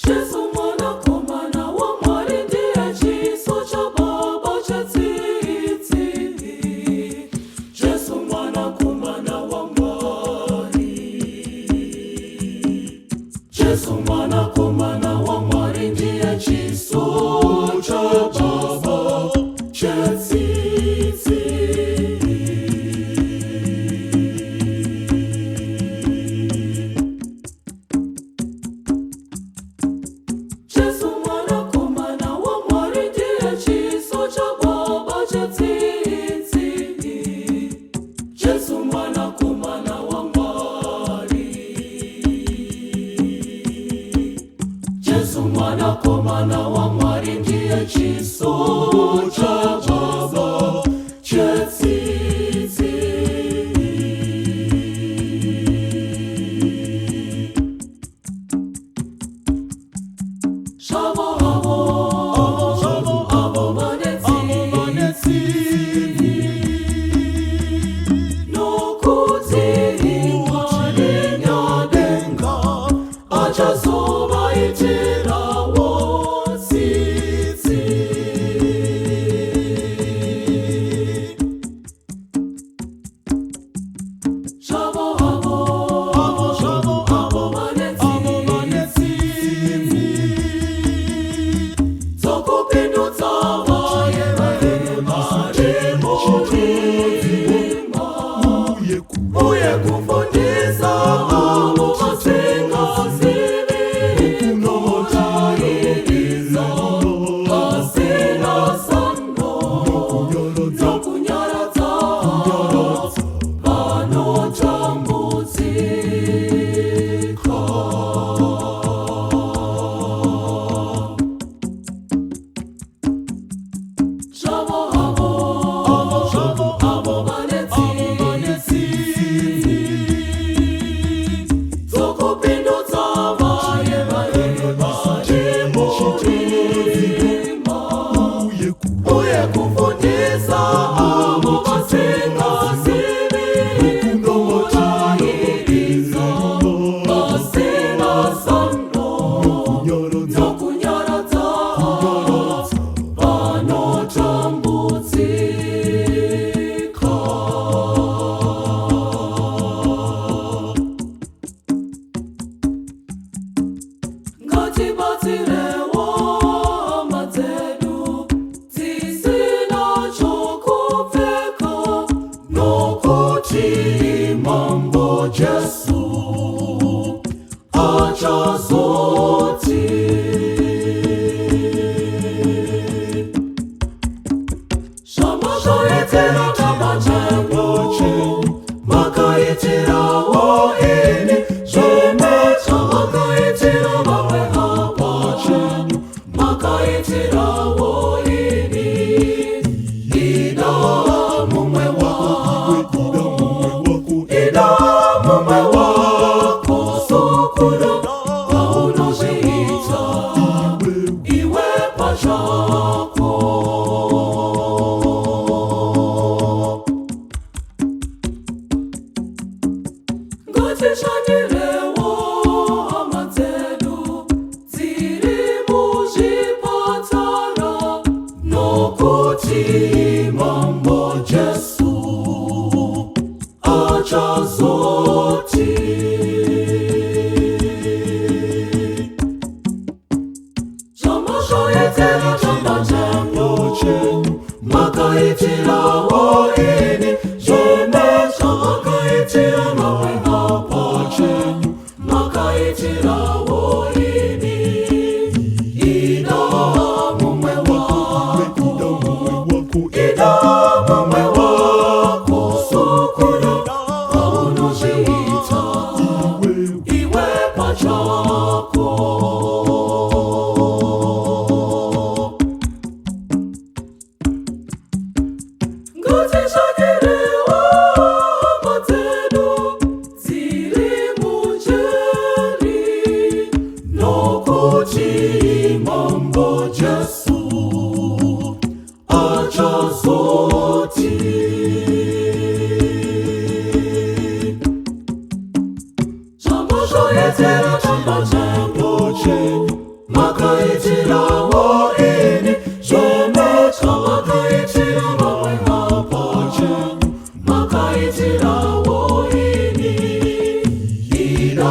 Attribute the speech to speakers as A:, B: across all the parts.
A: Jesu mwana komana wa Mwari ndiye chiso cha Baba cha tsitsi. Jesu mwana komana wa Mwari. Jesu mwana komana wa Mwari ndiye chiso cha Baba cha tsitsi. Jesu mwana komana wa Mwari ndiye chiso cha Baba cha tsitsi. Jesu mwana komana wa Mwari. Jesu mwana komana wa Mwari ndiye chiso cha Baba cha tsitsi. Shavo abo manetsi nokuti Mwari nyadenga achazoba itirawo tsitsi. Shavo abo manetsi zokupindutsa uye kufundisa abo vasingazivi notayiriza asina sando zokunyaradza vanotambudzika. Shavo abo manetsi zokupindutsa vaye mutima uye kufundisa abo vasingazivi notayiriza asina sando zokunyaradza vanotambudzika. Ngatibatsirewo hama dzedu dzisina chokupfeka, nokuti Mambo Jesu achazoti. Shama shaitira chama chenyu makaitirawo ini, zvemecha makaitira vamwe apa chenyu makaitirawo ini. Ida mumwe wako sukuru paunozviita iwe pachako. Ngatishandirewo hama dzedu dziri muzvipatara, nokuti Mambo Jesu achazoti. Shama shaitira chama chenyu makaitirawo ini, zvemecha makaitira vamwe apa chenyu makaitirawo ini. Ida mumwe wako sukuru paunozviita iwe pachako. Ngatishandirewo hama dzedu dziri munjeri, nokuti Mambo Jesu achazoti. Shama shaitira chama chenyu makaitira woini zvemecha makaitira vamwe hapa chenyu makaitira woini ida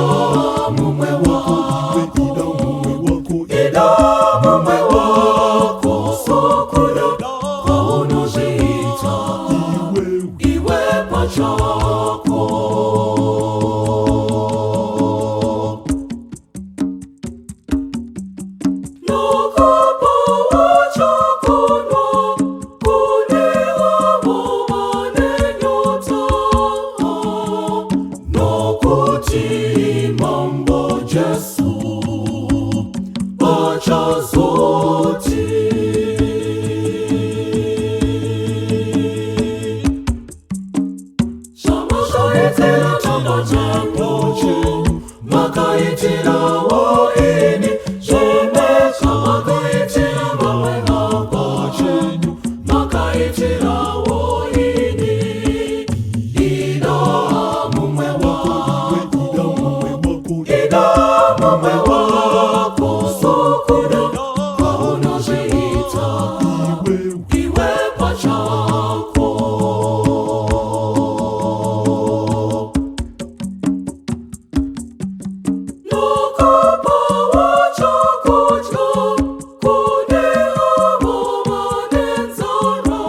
A: mumwe wako ida mumwe wako sokuda kwaunozviita iwe pachako Mambo Jesu achazoti shamashaitira chamba changu makaitira woini zvemecha makaitira vamwe hapa chenyu makaitira woini ida mumwe wako mumwe wako sokuda kwaunozviita iwe pachako nokupawo chokudya kune avo vane nzara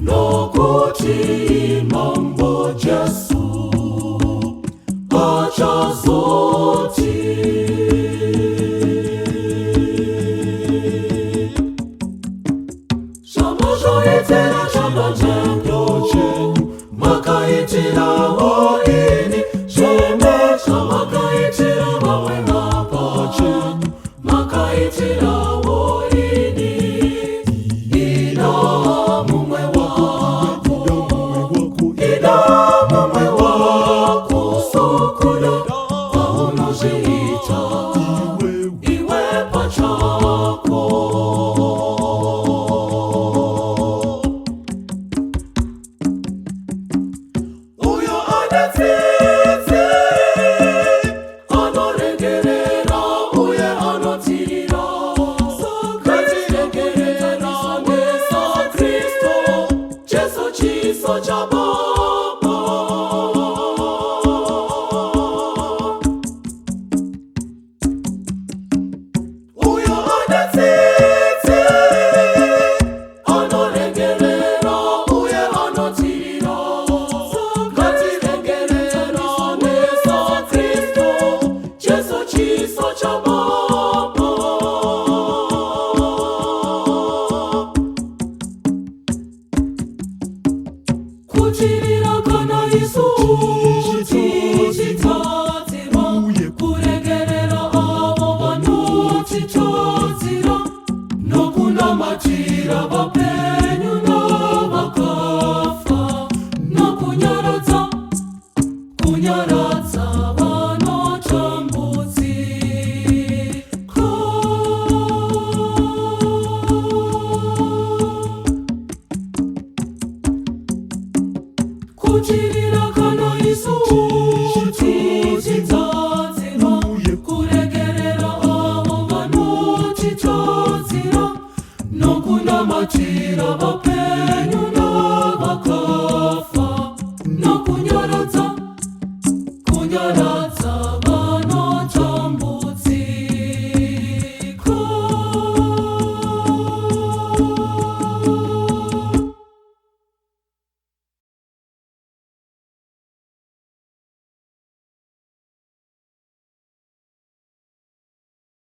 A: nokuti mambo Jesu achazoti shamashaitira chamba changu makaitira woini zvemecha makaitira vamwe hapa chenyu makaitira